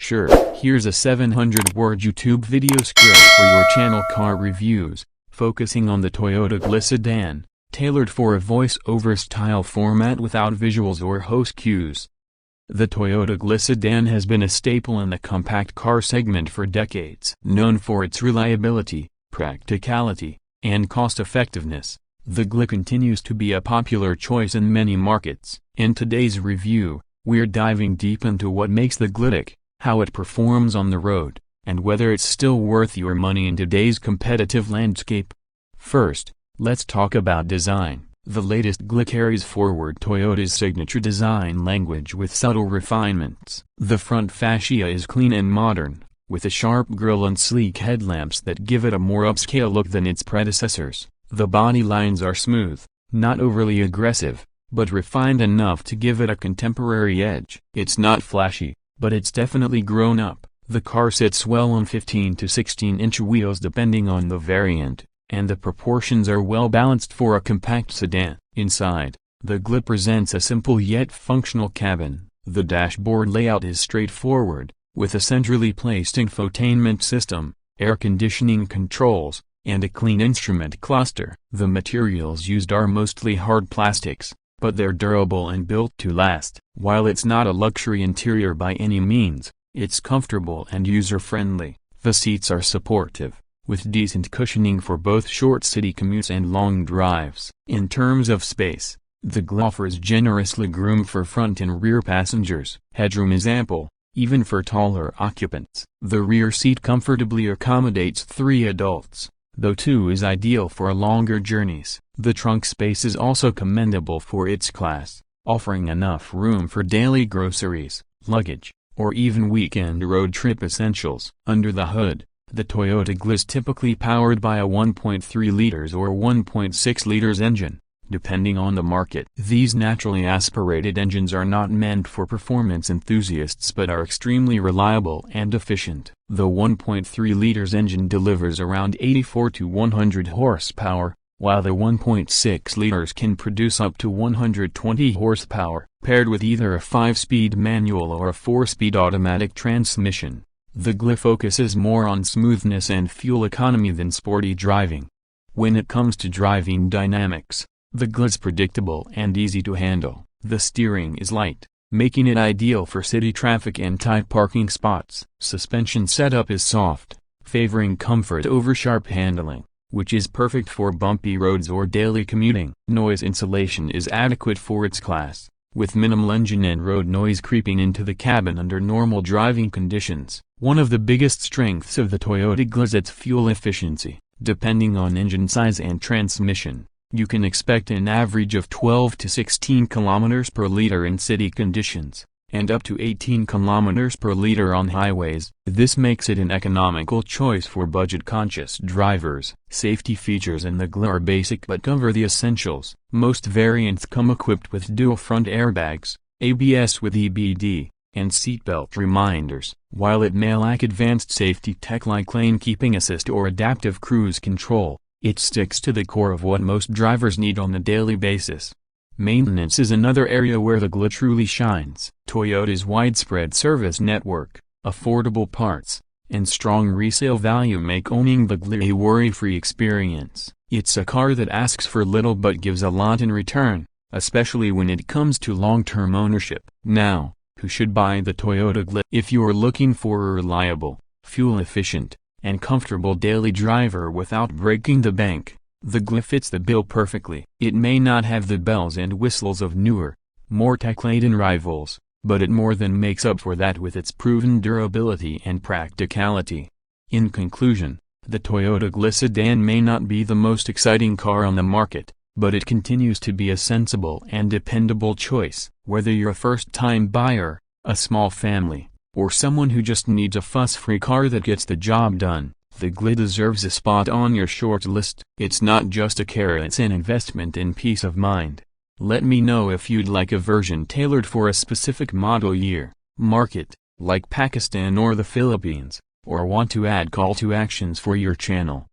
Sure, here's a 700-word YouTube video script for your channel car reviews, focusing on the Toyota GLi Sedan, tailored for a voice-over style format without visuals or host cues. The Toyota GLi Sedan has been a staple in the compact car segment for decades. Known for its reliability, practicality, and cost-effectiveness, the GLi continues to be a popular choice in many markets. In today's review, we're diving deep into what makes the GLi tick, how it performs on the road, and whether it's still worth your money in today's competitive landscape. First, let's talk about design. The latest GLi carries forward Toyota's signature design language with subtle refinements. The front fascia is clean and modern, with a sharp grille and sleek headlamps that give it a more upscale look than its predecessors. The body lines are smooth, not overly aggressive, but refined enough to give it a contemporary edge. It's not flashy, but it's definitely grown up. The car sits well on 15 to 16-inch wheels depending on the variant, and the proportions are well balanced for a compact sedan. Inside, the GLi presents a simple yet functional cabin. The dashboard layout is straightforward, with a centrally placed infotainment system, air conditioning controls, and a clean instrument cluster. The materials used are mostly hard plastics, but they're durable and built to last. While it's not a luxury interior by any means, it's comfortable and user-friendly. The seats are supportive, with decent cushioning for both short city commutes and long drives. In terms of space, the GLi offers generous legroom for front and rear passengers. Headroom is ample, even for taller occupants. The rear seat comfortably accommodates 3 adults, though 2 is ideal for longer journeys. The trunk space is also commendable for its class, offering enough room for daily groceries, luggage, or even weekend road trip essentials. Under the hood, the Toyota GLi is typically powered by a 1.3 liters or 1.6 liters engine, depending on the market. These naturally aspirated engines are not meant for performance enthusiasts but are extremely reliable and efficient. The 1.3 liters engine delivers around 84 to 100 horsepower, while the 1.6 liters can produce up to 120 horsepower. Paired with either a 5-speed manual or a 4-speed automatic transmission, the GLi focuses more on smoothness and fuel economy than sporty driving. When it comes to driving dynamics, the GLi is predictable and easy to handle. The steering is light, making it ideal for city traffic and tight parking spots. Suspension setup is soft, favoring comfort over sharp handling, which is perfect for bumpy roads or daily commuting. Noise insulation is adequate for its class, with minimal engine and road noise creeping into the cabin under normal driving conditions. One of the biggest strengths of the Toyota GLi is its fuel efficiency. Depending on engine size and transmission, you can expect an average of 12 to 16 kilometers per liter in city conditions, and up to 18 kilometers per liter on highways. This makes it an economical choice for budget-conscious drivers. Safety features in the GLi are basic but cover the essentials. Most variants come equipped with dual front airbags, ABS with EBD, and seatbelt reminders. While it may lack advanced safety tech like lane keeping assist or adaptive cruise control, it sticks to the core of what most drivers need on a daily basis. Maintenance is another area where the GLi truly shines. Toyota's widespread service network, affordable parts, and strong resale value make owning the GLi a worry-free experience. It's a car that asks for little but gives a lot in return, especially when it comes to long-term ownership. Now, who should buy the Toyota GLi? If you're looking for a reliable, fuel-efficient, and comfortable daily driver without breaking the bank, the GLi fits the bill perfectly. It may not have the bells and whistles of newer, more tech-laden rivals, but it more than makes up for that with its proven durability and practicality. In conclusion, the Toyota GLi Sedan may not be the most exciting car on the market, but it continues to be a sensible and dependable choice. Whether you're a first-time buyer, a small family, or someone who just needs a fuss-free car that gets the job done, the GLi deserves a spot on your short list. It's not just a car, it's an investment in peace of mind. Let me know if you'd like a version tailored for a specific model year, market, like Pakistan or the Philippines, or want to add call to actions for your channel.